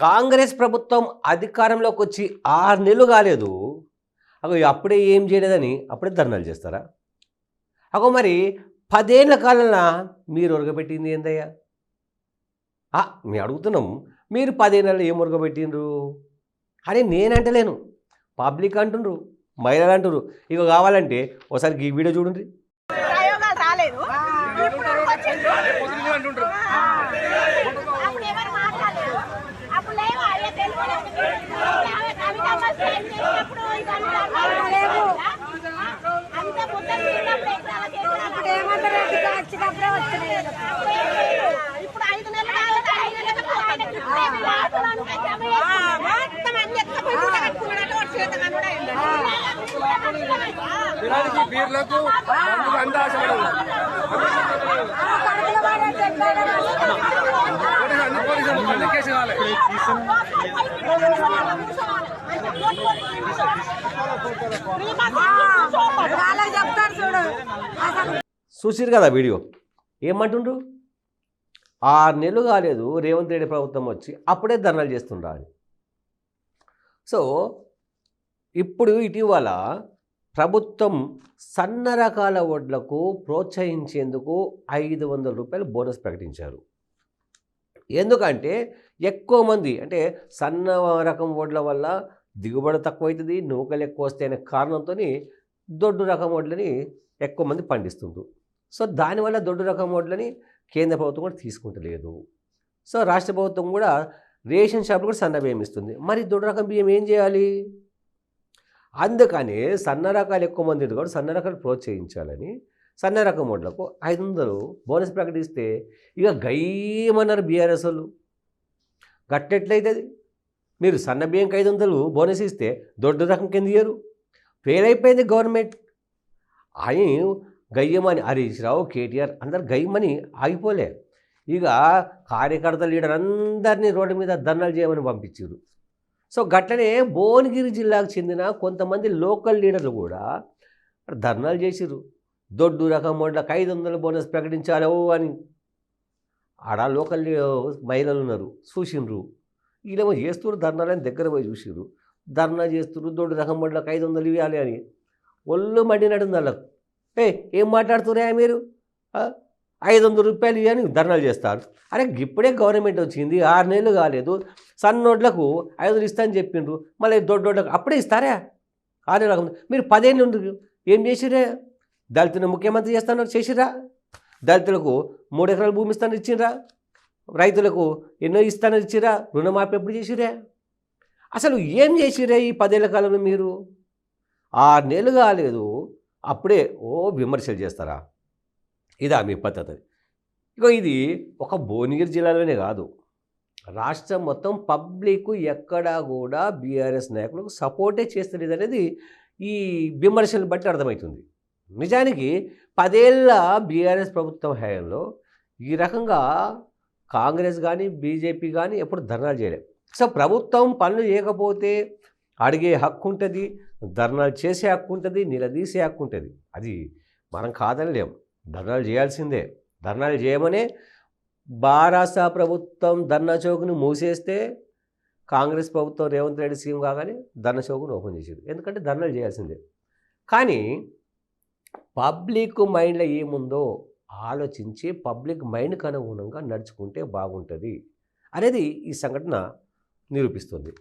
కాంగ్రెస్ ప్రభుత్వం అధికారంలోకి వచ్చి 6 నెలలు కాలేదు. అగో అప్పుడే ఏం చేయలేదని అప్పుడే ధర్నాలు చేస్తారా? అగో మరి 10 ఏళ్ల కాలంలో మీరు ఒరగబెట్టింది ఏందయ్యా? మేము అడుగుతున్నాం. మీరు 10 ఏళ్లలో ఏం ఒరగబెట్టిండ్రు అని నేనంటలేను, పబ్లిక్ అంటుండ్రు, మహిళలు అంటున్నారు. ఇక కావాలంటే ఒకసారి ఈ వీడియో చూడండి. చూసిరు కదా వీడియో, ఏమంటుండ్రు? 6 నెలలు కాలేదు రేవంత్ రెడ్డి ప్రభుత్వం వచ్చి అప్పుడే ధర్నాలు చేస్తుండ్రా అని. సో ఇప్పుడు ఇటీవల ప్రభుత్వం సన్న రకాల వడ్లకు ప్రోత్సహించేందుకు 500 రూపాయలు బోనస్ ప్రకటించారు. ఎందుకంటే ఎక్కువ మంది అంటే సన్న రకం వడ్ల వల్ల దిగుబడి తక్కువవుతుంది, నూకలు ఎక్కువ వస్తాయి అనే కారణంతో దొడ్డు రకం వడ్లని ఎక్కువ మంది పండిస్తుండ్రు. సో దానివల్ల దొడ్డు రకం వడ్లని కేంద్ర ప్రభుత్వం కూడా తీసుకుంటలేదు. సో రాష్ట్ర ప్రభుత్వం కూడా రేషన్ షాపులు కూడా సన్న బియ్యం ఇస్తుంది. మరి దొడ్డు రకం బియ్యం ఏం చేయాలి? అందుకని సన్న రకాలు ఎక్కువ మంది కూడా సన్న రకాలు ప్రోత్సహించాలని సన్న రకం వడ్లకు 500 బోనస్ ప్రకటిస్తే ఇక గయ్యమన్నారు బీఆర్ఎస్ వాళ్ళు. గట్టెట్లయితుంది? మీరు సన్న బియ్యంకి 500 బోనస్ ఇస్తే దొడ్డు రకం కింద ఇయ్యరు. ఫెయిల్ అయిపోయింది గవర్నమెంట్ అని గయ్యమని హరీష్ రావు, కేటీఆర్ అందరు గయ్యమని ఆగిపోలే. ఇక కార్యకర్తలు లీడర్ అందరినీ రోడ్డు మీద ధర్నాలు చేయమని పంపించారు. సో గట్లనే భువనగిరి జిల్లాకు చెందిన కొంతమంది లోకల్ లీడర్లు కూడా ధర్నాలు చేసిరు. దొడ్డు రకం వడ్లకు 500 బోనస్ ప్రకటించాలో అని. ఆడ లోకల్ మహిళలు ఉన్నారు, చూసిండ్రు. వీళ్ళేమో చేస్తున్నారు ధర్నాలని దగ్గర పోయి చూసిరు. ధర్నా చేస్తున్నారు దొడ్డు రకం వడ్లకు 500 ఇవ్వాలి అని. ఒళ్ళు మండినట్టుంది వాళ్ళకు. ఏం మాట్లాడుతున్నాయా మీరు? 500 రూపాయలు ఇవ్వని ధర్నాలు చేస్తారు. అరే ఇప్పుడే గవర్నమెంట్ వచ్చింది, 6 నెలలు కాలేదు, సన్నోడ్లకు 500 ఇస్తా అని చెప్పిండ్రు. మళ్ళీ దొడ్డోడ్లకు అప్పుడే ఇస్తారా? 6 నెలలు కాకుండా మీరు 10 ఏళ్ళు ఉండ్రు. ఏం చేసిరే? దళితులను ముఖ్యమంత్రి చేస్తున్నారు, చేసిరా? దళితులకు 3 ఎకరాల భూమి ఇస్తానని ఇచ్చిండ్రా? రైతులకు ఎన్నో ఇస్తానని ఇచ్చిరా? రుణమాఫీ ఎప్పుడు చేసిరే? అసలు ఏం చేసిరే ఈ 10 ఏళ్ల కాలంలో? మీరు 6 నెలలు కాలేదు అప్పుడే విమర్శలు చేస్తారా? ఇదా మీ పద్ధతి? ఇక ఇది ఒక భువనగిరి జిల్లాలోనే కాదు, రాష్ట్రం మొత్తం పబ్లిక్ ఎక్కడా కూడా బీఆర్ఎస్ నాయకులకు సపోర్టే చేస్తలేదు అనేది ఈ విమర్శలను బట్టి అర్థమవుతుంది. నిజానికి 10 ఏళ్ల బీఆర్ఎస్ ప్రభుత్వం హయాంలో ఈ రకంగా కాంగ్రెస్ కానీ బీజేపీ కానీ ఎప్పుడు ధర్నాలు చేయలేదు. సో ప్రభుత్వం పనులు చేయకపోతే అడిగే హక్కు ఉంటుంది, ధర్నాలు చేసే హక్కు ఉంటుంది, నిలదీసే హక్కు ఉంటుంది. అది మనం కాదనలేం, ధర్నాలు చేయాల్సిందే. ధర్నాలు చేయమనే బారాస ప్రభుత్వం ధర్నా చౌక్ను మూసేస్తే కాంగ్రెస్ ప్రభుత్వం రేవంత్ రెడ్డి సీఎం కాగానే ధర్నా చౌక్ను ఓపెన్ చేసేది. ఎందుకంటే ధర్నాలు చేయాల్సిందే. కానీ పబ్లిక్ మైండ్లో ఏముందో ఆలోచించి పబ్లిక్ మైండ్కి అనుగుణంగా నడుచుకుంటే బాగుంటుంది అనేది ఈ సంఘటన నిరూపిస్తుంది.